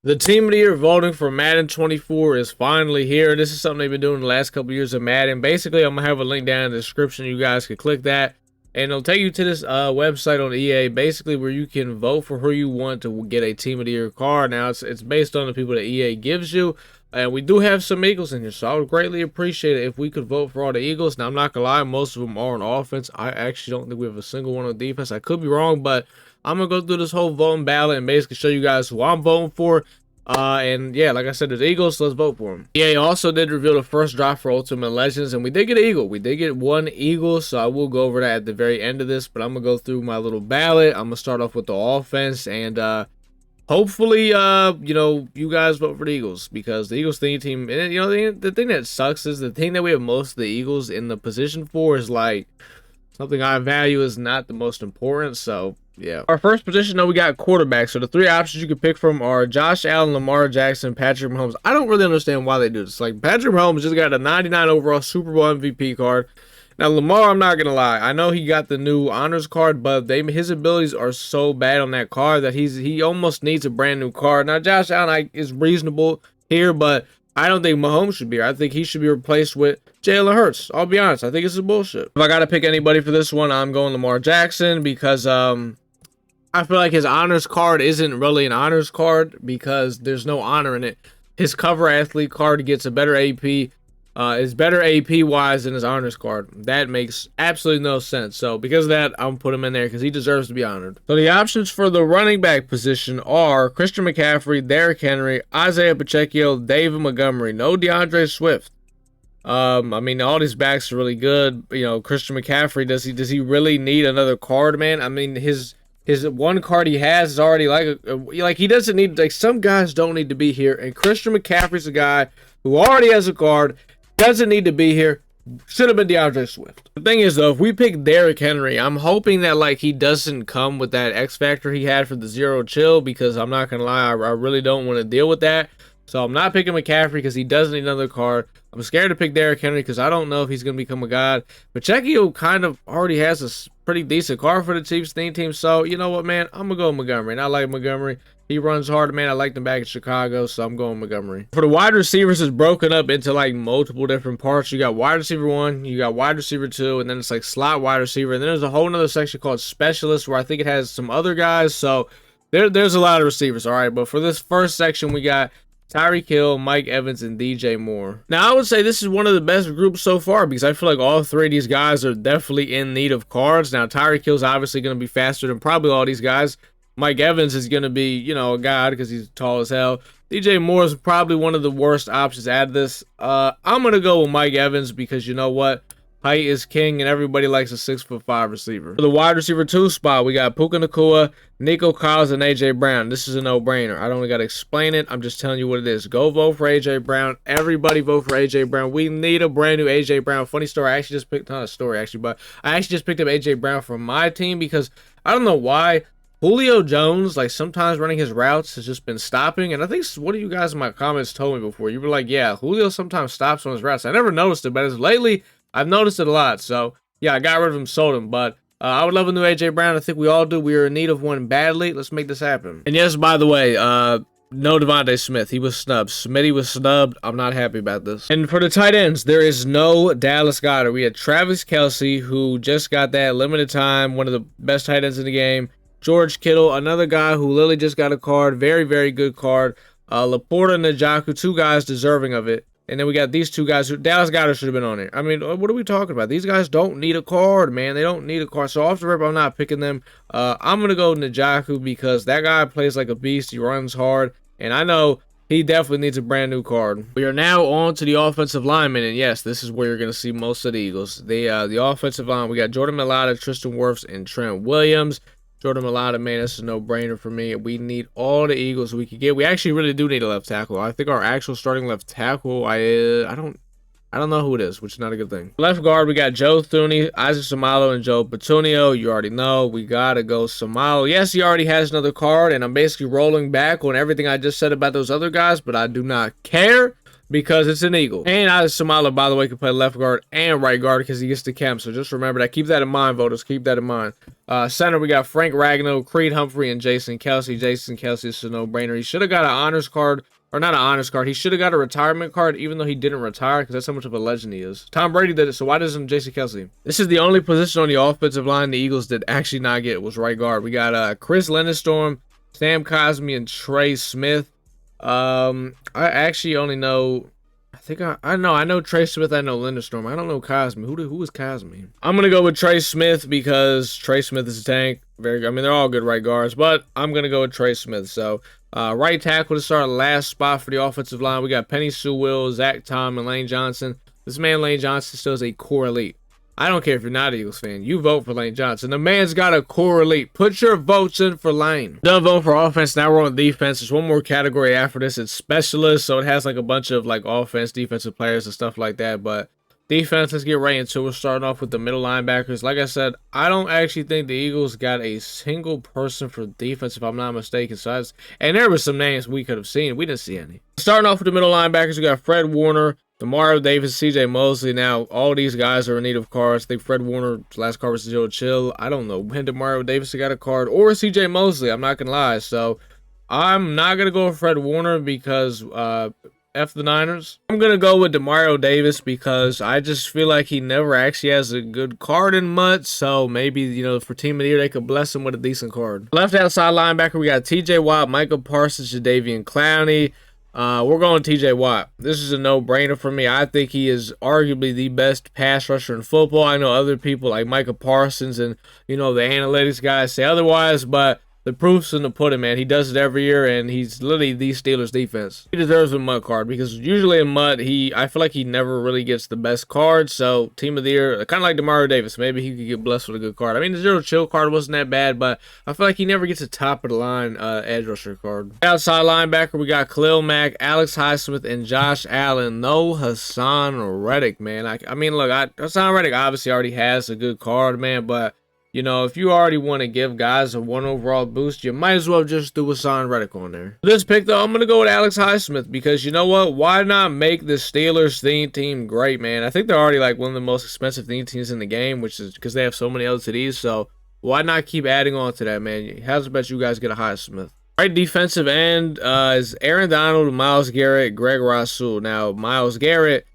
The Team of the Year voting for Madden 24 is finally here. This is something they've been doing the last couple years of Madden. Basically, I'm going to have a link down in the description. You guys can click that, and it'll take you to this website on EA, basically where you can vote for who you want to get a Team of the Year card. Now, it's based on the people that EA gives you, and we do have some Eagles in here, so I would greatly appreciate it if we could vote for all the Eagles. Now, I'm not going to lie, most of them are on offense. I actually don't think we have a single one on defense. I could be wrong, but I'm going to go through this whole voting ballot and basically show you guys who I'm voting for. And yeah, like I said, there's Eagles, so let's vote for them. EA also did reveal the first drop for Ultimate Legends, and we did get an Eagle. We did get one Eagle, so I will go over that at the very end of this, but I'm going to go through my little ballot. I'm going to start off with the offense, and hopefully, you know, you guys vote for the Eagles, because the Eagles team, and you know, the thing that sucks is the thing that we have most of the Eagles in the position for is like something I value is not the most important, so yeah. Our first position, though, we got quarterback. So the three options you can pick from are Josh Allen, Lamar Jackson, Patrick Mahomes. I don't really understand why they do this. Like, Patrick Mahomes just got a 99 overall Super Bowl MVP card. Now, Lamar, I'm not going to lie. I know he got the new honors card, but his abilities are so bad on that card that he almost needs a brand new card. Now, Josh Allen is reasonable here, but I don't think Mahomes should be here. I think he should be replaced with Jalen Hurts. I'll be honest. I think it's bullshit. If I got to pick anybody for this one, I'm going Lamar Jackson because I feel like his honors card isn't really an honors card because there's no honor in it. His cover athlete card gets a better AP, is better AP wise than his honors card. That makes absolutely no sense. So because of that, I'm put him in there because he deserves to be honored. So the options for the running back position are Christian McCaffrey, Derrick Henry, Isaiah Pacheco, David Montgomery. No DeAndre Swift. I mean, all these backs are really good. You know, Christian McCaffrey, does he really need another card, man? I mean, his one card he has is already like he doesn't need, like, some guys don't need to be here, and Christian McCaffrey's a guy who already has a card, doesn't need to be here, should have been DeAndre Swift. The thing is, though, if we pick Derrick Henry, I'm hoping that, like, he doesn't come with that X factor he had for the zero chill, because I'm not gonna lie, I really don't want to deal with that. So I'm not picking McCaffrey because he doesn't need another card. I'm scared to pick Derrick Henry because I don't know if he's going to become a god. Pacheco kind of already has a pretty decent card for the Chiefs team. So, you know what, man? I'm going to go with Montgomery. And I like Montgomery. He runs hard, man. I liked him back in Chicago, so I'm going Montgomery. For the wide receivers, it's broken up into, like, multiple different parts. You got wide receiver 1, you got wide receiver 2, and then it's, like, slot wide receiver. And then there's a whole nother section called specialist where I think it has some other guys. So there's a lot of receivers, all right? But for this first section, we got Tyreek Hill, Mike Evans, and DJ Moore. Now, I would say this is one of the best groups so far because I feel like all three of these guys are definitely in need of cards. Now, Tyreek Hill's obviously going to be faster than probably all these guys. Mike Evans is going to be, you know, a god because he's tall as hell. DJ Moore is probably one of the worst options out of this. I'm going to go with Mike Evans because, you know what? Height is king, and everybody likes a 6'5" receiver. For the wide receiver 2 spot, we got Puka Nacua, Nico Collins, and AJ Brown. This is a no-brainer. I don't even got to explain it. I'm just telling you what it is. Go vote for AJ Brown. Everybody vote for AJ Brown. We need a brand new AJ Brown. Funny story, I actually just picked, not a story actually, but I actually just picked up AJ Brown for my team because I don't know why Julio Jones, like, sometimes running his routes has just been stopping. And I think one of you guys in my comments told me before. You were like, yeah, Julio sometimes stops on his routes. I never noticed it, but as lately, I've noticed it a lot. So, yeah, I got rid of him, sold him. But I would love a new AJ Brown. I think we all do. We are in need of one badly. Let's make this happen. And yes, by the way, no Devontae Smith. He was snubbed. Smitty was snubbed. I'm not happy about this. And for the tight ends, there is no Dallas Goedert. We had Travis Kelce, who just got that limited time, one of the best tight ends in the game. George Kittle, another guy who literally just got a card. Very, very good card. Laporta and Njoku, two guys deserving of it. And then we got these two guys who Dallas Goedert should have been on it. I mean, what are we talking about? These guys don't need a card, man. They don't need a card. So off the rip, I'm not picking them. I'm going to go Njoku because that guy plays like a beast. He runs hard. And I know he definitely needs a brand new card. We are now on to the offensive linemen. And yes, this is where you're going to see most of the Eagles. The offensive line, we got Jordan Mailata, Tristan Wirfs, and Trent Williams. Jordan Mailata, man, this is a no-brainer for me. We need all the Eagles we could get. We actually really do need a left tackle. I think our actual starting left tackle, I don't know who it is, which is not a good thing. Left guard, we got Joe Thuney, Isaac Seumalo, and Joe Petunio. You already know. We got to go Seumalo. Yes, he already has another card, and I'm basically rolling back on everything I just said about those other guys, but I do not care because it's an Eagle. And Samala, by the way, can play left guard and right guard because he gets the chem. So just remember that. Keep that in mind, voters. Keep that in mind. Center, we got Frank Ragnow, Creed Humphrey, and Jason Kelsey. Jason Kelsey is a no-brainer. He should have got an honors card. Or not an honors card. He should have got a retirement card, even though he didn't retire, because that's how much of a legend he is. Tom Brady did it, so why doesn't Jason Kelsey? This is the only position on the offensive line the Eagles did actually not get, was right guard. We got Chris Lindstrom, Sam Cosmi, and Trey Smith. I actually only know... I know Trey Smith, I know Lindstrom. I don't know Cosmi. Who is Cosmi? I'm going to go with Trey Smith because Trey Smith is a tank. I mean, they're all good right guards, but I'm going to go with Trey Smith. So, right tackle to start last spot for the offensive line. We got Penny Sewell, Zach Tom, and Lane Johnson. This man, Lane Johnson, still is a core elite. I don't care if you're not an Eagles fan. You vote for Lane Johnson. The man's got a core elite. Put your votes in for Lane. Done voting for offense. Now we're on defense. There's one more category after this. It's specialists. So it has like a bunch of like offense, defensive players and stuff like that. But defense, let's get right into it. We're starting off with the middle linebackers. Like I said, I don't actually think the Eagles got a single person for defense, if I'm not mistaken. So and there were some names we could have seen. We didn't see any. Starting off with the middle linebackers, we got Fred Warner, Demario Davis, CJ Mosley. Now, all these guys are in need of cards. I think Fred Warner's last card was Joe Chill. I don't know when Demario Davis got a card, or CJ Mosley. I'm not going to lie. So, I'm not going to go with Fred Warner because F the Niners. I'm going to go with Demario Davis because I just feel like he never actually has a good card in much. So, maybe, you know, for Team of the Year, they could bless him with a decent card. Left outside linebacker, we got TJ Watt, Michael Parsons, Jadeveon Clowney. We're going TJ Watt. This is a no-brainer for me. I think he is arguably the best pass rusher in football. I know other people like Micah Parsons and, you know, the analytics guys say otherwise, but the proof's in the pudding, man. He does it every year, and he's literally the Steelers' defense. He deserves a mud card because usually in mud, I feel like he never really gets the best card. So, Team of the Year, kind of like Demario Davis. Maybe he could get blessed with a good card. I mean, the Zero Chill card wasn't that bad, but I feel like he never gets a top-of-the-line edge rusher card. Outside linebacker, we got Khalil Mack, Alex Highsmith, and Josh Allen. No Hassan Reddick, man. I mean, look, Hassan Reddick obviously already has a good card, man, but you know, if you already want to give guys a 1 overall boost, you might as well just do Hassan Reddick on there. For this pick, though, I'm going to go with Alex Highsmith because, you know what? Why not make the Steelers theme team great, man? I think they're already, like, one of the most expensive theme teams in the game, which is because they have so many LTDs. So, why not keep adding on to that, man? How's the bet you guys get a Highsmith? Right defensive end is Aaron Donald, Myles Garrett, Greg Rasul. Now, Myles Garrett,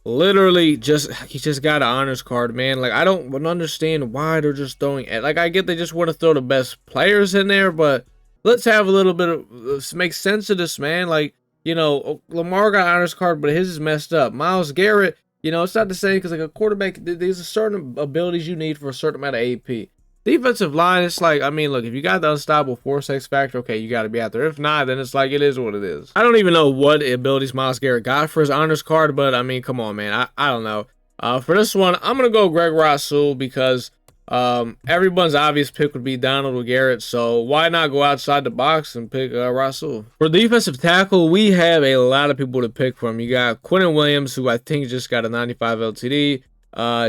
literally he just got an honors card, man. Like, I don't understand why they're just throwing it. Like, I get they just want to throw the best players in there, but let's have a little bit of make sense of this, man. Like, you know, Lamar got an honors card, but his is messed up. Myles Garrett, you know, it's not the same because like a quarterback, there's a certain abilities you need for a certain amount of AP. Defensive line, it's like, I mean, look, if you got the unstoppable force X factor, okay, you got to be out there. If not, then it's like, it is what it is. I don't even know what abilities Myles Garrett got for his honors card, but I mean, come on, man. I don't know. For this one, I'm going to go Greg Rasul because everyone's obvious pick would be Donald or Garrett, so why not go outside the box and pick Rasul? For defensive tackle, we have a lot of people to pick from. You got Quentin Williams, who I think just got a 95 LTD.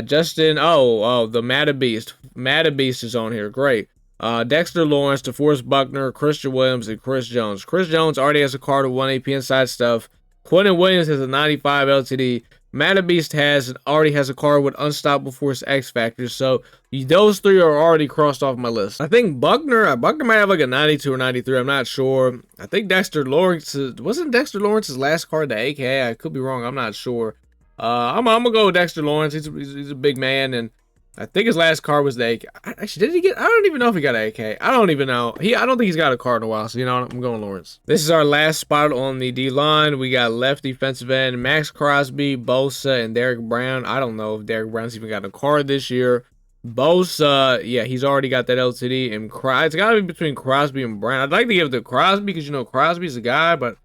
Justin, the Madden Beast. Madden Beast is on here. Great. Dexter Lawrence, DeForest Buckner, Christian Williams, and Chris Jones. Chris Jones already has a card of 1 AP inside stuff. Quentin Williams has a 95 LTD. Madden Beast already has a card with unstoppable force X factor. So those three are already crossed off my list. I think Buckner might have like a 92 or 93. I'm not sure. I think Dexter Lawrence wasn't Dexter Lawrence's last card the AK. I could be wrong. I'm not sure. I'm gonna go with Dexter Lawrence. He's a big man, and I think his last card was the AK. Actually, did he get? I don't even know if he got an AK. I don't even know. I don't think he's got a card in a while. So you know, I'm going Lawrence. This is our last spot on the D line. We got left defensive end Max Crosby, Bosa, and Derek Brown. I don't know if Derek Brown's even got a card this year. Bosa, yeah, he's already got that LTD, and it's got to be between Crosby and Brown. I'd like to give it to Crosby because you know Crosby's a guy, but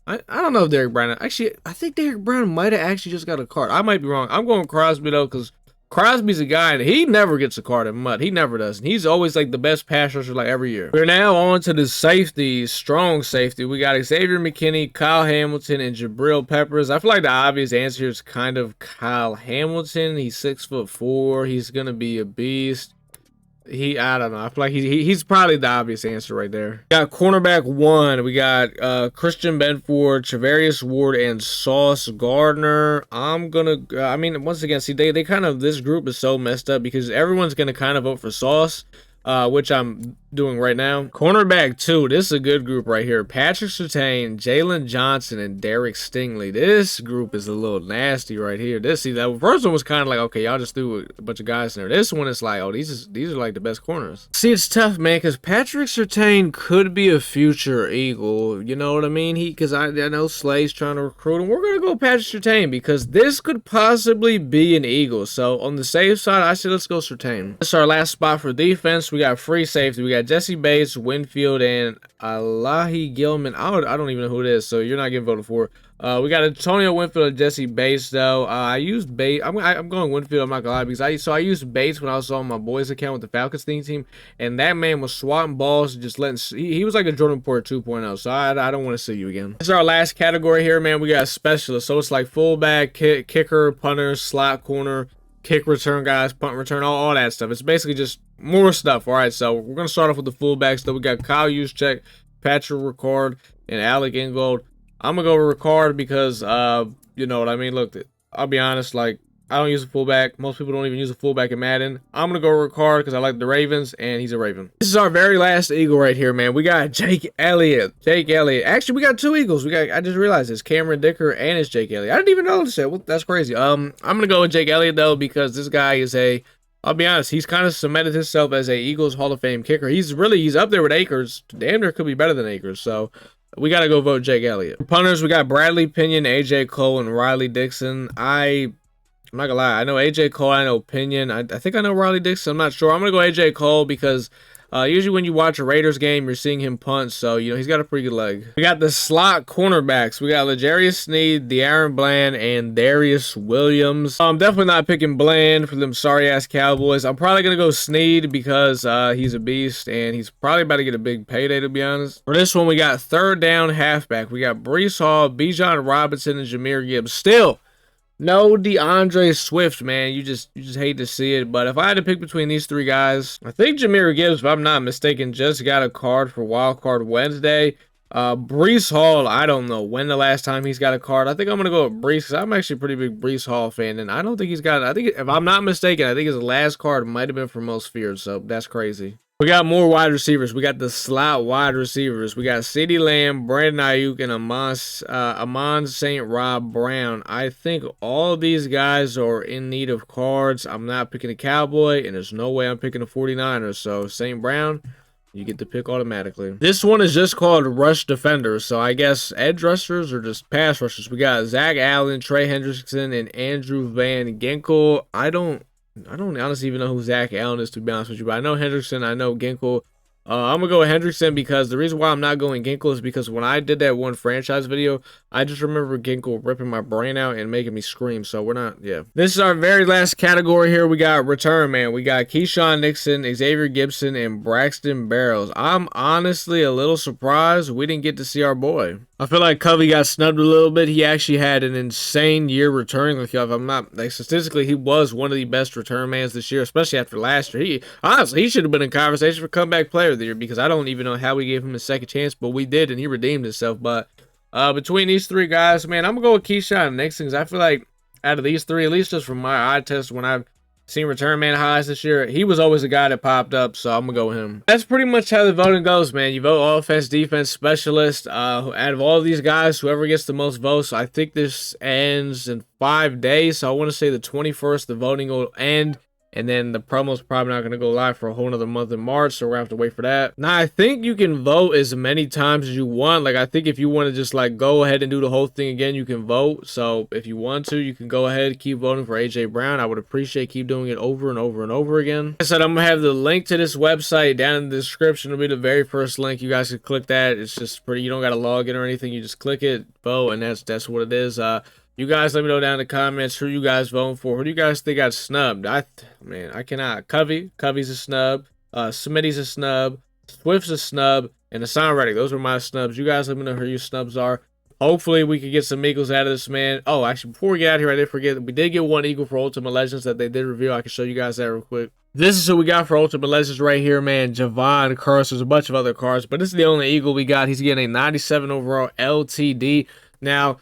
I don't know if Derek Brown. Actually, I think Derek Brown might have actually just got a card. I might be wrong. I'm going Crosby, though, because Crosby's a guy, and he never gets a card in mud. He never does. And he's always, like, the best pass rusher, like, every year. We're now on to the safety, strong safety. We got Xavier McKinney, Kyle Hamilton, and Jabril Peppers. I feel like the obvious answer is kind of Kyle Hamilton. He's 6'4". He's going to be a beast. I don't know. I feel like he's probably the obvious answer right there. We got cornerback 1. We got Christian Benford, Travarius Ward, and Sauce Gardner. I'm gonna. I mean, once again, see, they kind of, this group is so messed up because everyone's gonna kind of vote for Sauce. Which I'm doing right now. Cornerback 2, this is a good group right here. Patrick Surtain, Jalen Johnson, and Derek Stingley. This group is a little nasty right here. That first one was kind of like, okay, y'all just threw a bunch of guys in there. This one is like, oh, these are like the best corners. See, it's tough, man, because Patrick Surtain could be a future Eagle. You know what I mean? Because I know Slay's trying to recruit him. We're gonna go Patrick Surtain because this could possibly be an Eagle. So on the safe side, I say let's go Surtain. This is our last spot for defense. We got free safety. We got Jesse Bates, Winfield, and Alahi Gilman. I don't even know who it is, so you're not getting voted for. We got Antonio Winfield and Jesse Bates, though. I used Bates. I'm going Winfield, I'm not gonna lie, because I used Bates when I was on my boys' account with the Falcons team, and that man was swatting balls, just letting. He was like a Jordan Porter 2.0, so I don't want to see you again. This is our last category here, man. We got specialists, so it's like fullback, kicker, punter, slot corner, kick return guys, punt return, all that stuff. It's basically just more stuff. All right, so we're gonna start off with the fullbacks. Though we got Kyle Juszczyk, Patrick Ricard, and Alec Ingold. I'm gonna go with Ricard because you know what I mean. Look, I'll be honest, like I don't use a fullback. Most people don't even use a fullback in Madden. I'm gonna go with Ricard because I like the Ravens and he's a Raven. This is our very last Eagle right here, man. We got Jake Elliott. Actually, we got 2 Eagles. I just realized it's Cameron Dicker and it's Jake Elliott. I didn't even notice that. Well, that's crazy. I'm gonna go with Jake Elliott though because this guy is I'll be honest, he's kind of cemented himself as a Eagles Hall of Fame kicker. He's up there with Akers. Damn near could be better than Akers. So we got to go vote Jake Elliott. For punters, we got Bradley Pinion, AJ Cole, and Riley Dixon. I'm not gonna lie, I know AJ Cole, I know Pinion. I think I know Riley Dixon. I'm not sure. I'm gonna go AJ Cole because usually when you watch a Raiders game, you're seeing him punt, so you know he's got a pretty good leg. We got the slot cornerbacks. We got L'Jarius Sneed, De'Aaron Bland, and Darius Williams. I'm definitely not picking Bland for them sorry ass Cowboys. I'm probably gonna go Sneed because he's a beast and he's probably about to get a big payday, to be honest. For this one, we got third down halfback. We got Breece Hall, Bijan Robinson, and Jahmyr Gibbs. Still no DeAndre Swift, man. You just hate to see it. But if I had to pick between these 3 guys, I think Jahmyr Gibbs, if I'm not mistaken, just got a card for Wild Card Wednesday. Breece Hall, I don't know when the last time he's got a card. I think I'm going to go with Breece because I'm actually a pretty big Breece Hall fan. And I don't think he's got, I think, if I'm not mistaken, I think his last card might have been for Most Feared. So that's crazy. We got more wide receivers. We got the slot wide receivers. We got CeeDee Lamb, Brandon Ayuk, and Amon St. Rob Brown. I think all of these guys are in need of cards. I'm not picking a Cowboy, and there's no way I'm picking a 49er. So St. Brown, you get the pick automatically. This one is just called Rush Defenders. So I guess edge rushers or just pass rushers. We got Zach Allen, Trey Hendrickson, and Andrew Van Ginkel. I don't honestly even know who Zach Allen is, to be honest with you, but I know Hendrickson, I know Ginkel. I'm going to go with Hendrickson because the reason why I'm not going Ginkel is because when I did that one franchise video, I just remember Ginkel ripping my brain out and making me scream, so we're not, yeah. This is our very last category here. We got return, man. We got Keyshawn Nixon, Xavier Gibson, and Braxton Barrows. I'm honestly a little surprised we didn't get to see our boy. I feel like Covey got snubbed a little bit. He actually had an insane year returning. Like, if I'm not, like, statistically, he was one of the best return mans this year, especially after last year. Honestly, he should have been in conversation for comeback player of the year because I don't even know how we gave him a second chance, but we did, and he redeemed himself. But between these 3 guys, man, I'm going to go with Keyshawn Nixon because I feel like out of these 3, at least just from my eye test when I've seen return man highs this year, he was always a guy that popped up, so I'm gonna go with him. That's pretty much how the voting goes, man. You vote offense, defense, specialist. Out of all of these guys, whoever gets the most votes, I think this ends in 5 days, so I want to say the 21st, the voting will end. And then the promo's probably not going to go live for a whole nother month in March, so we're going to have to wait for that. Now, I think you can vote as many times as you want. Like, I think if you want to just, like, go ahead and do the whole thing again, you can vote. So, if you want to, you can go ahead, keep voting for AJ Brown. I would appreciate keep doing it over and over and over again. Like I said, I'm going to have the link to this website down in the description. It'll be the very first link. You guys can click that. It's just pretty, you don't got to log in or anything. You just click it, vote, and that's what it is. You guys let me know down in the comments who you guys voting for. Who do you guys think got snubbed? Man, I cannot. Covey's a snub. Smitty's a snub. Swift's a snub. And Hassan Reddick. Those are my snubs. You guys let me know who your snubs are. Hopefully, we can get some Eagles out of this, man. Oh, actually, before we get out of here, I did forget. We did get one Eagle for Ultimate Legends that they did reveal. I can show you guys that real quick. This is what we got for Ultimate Legends right here, man. Javon Curse. There's a bunch of other cards, but this is the only Eagle we got. He's getting a 97 overall LTD. Now,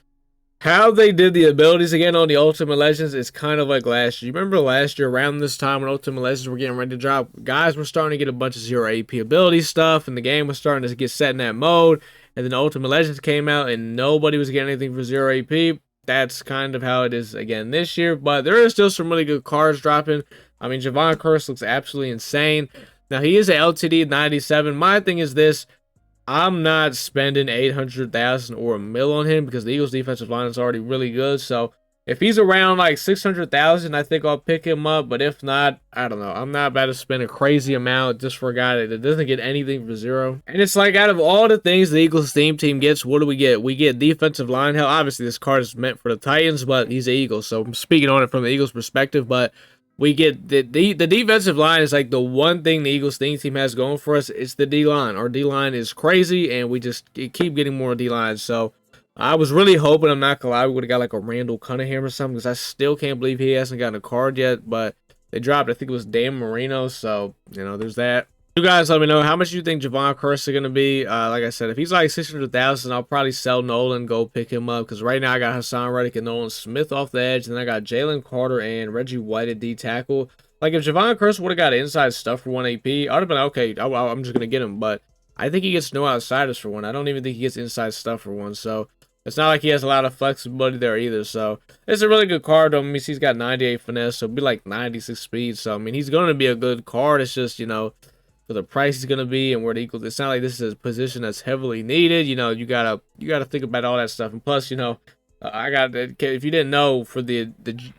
how they did the abilities again on the Ultimate Legends is kind of like last year. You remember last year around this time when Ultimate Legends were getting ready to drop, guys were starting to get a bunch of 0 AP ability stuff, and the game was starting to get set in that mode. And then Ultimate Legends came out, and nobody was getting anything for 0 AP. That's kind of how it is again this year, but there is still some really good cards dropping. I mean, Javon Curse looks absolutely insane. Now, he is an LTD 97. My thing is this. I'm not spending 800,000 or a mil on him because the Eagles defensive line is already really good. So if he's around like 600,000, I think I'll pick him up. But if not, I don't know. I'm not about to spend a crazy amount just for a guy that doesn't get anything for 0. And it's like out of all the things the Eagles team gets, what do we get? We get defensive line. Hell, obviously this card is meant for the Titans, but he's an Eagle. So I'm speaking on it from the Eagles perspective. But we get the defensive line is like the one thing the Eagles team has going for us. It's the D-line. Our D-line is crazy, and we just keep getting more D-line. So I was really hoping, I'm not going to lie, we would have got like a Randall Cunningham or something, because I still can't believe he hasn't gotten a card yet. But they dropped, I think it was Dan Marino. So, you know, there's that. You guys let me know how much you think Javon Curse is going to be. Like I said, if he's like 600,000, I'll probably sell Nolan, go pick him up. Because right now I got Hassan Reddick and Nolan Smith off the edge. And then I got Jalen Carter and Reggie White at D tackle. Like if Javon Curse would have got inside stuff for 1 AP, I would have been okay. I'm just going to get him. But I think he gets no outsiders for 1. I don't even think he gets inside stuff for 1. So it's not like he has a lot of flexibility there either. So it's a really good card. I mean, he's got 98 finesse. So it'll be like 96 speed. So, I mean, he's going to be a good card. It's just, you know, for the price he's gonna be and where the Eagles, it's not like this is a position that's heavily needed. You know, you gotta think about all that stuff. And plus, you know, I got, if you didn't know, for the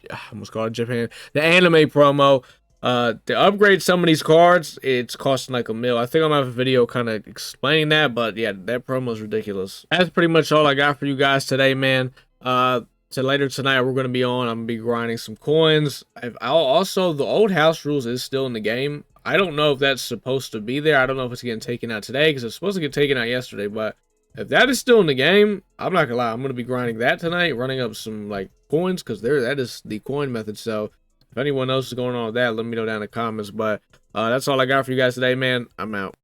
I almost called it Japan, the anime promo, to upgrade some of these cards, it's costing like $1 million. I think I'm gonna have a video kind of explaining that, but yeah, that promo is ridiculous. That's pretty much all I got for you guys today, man. So later tonight we're gonna be on. I'm gonna be grinding some coins. Also, the old house rules is still in the game. I don't know if that's supposed to be there. I don't know if it's getting taken out today because it's supposed to get taken out yesterday. But if that is still in the game, I'm not gonna lie. I'm gonna be grinding that tonight, running up some like coins because that is the coin method. So if anyone else is going on with that, let me know down in the comments. But that's all I got for you guys today, man. I'm out.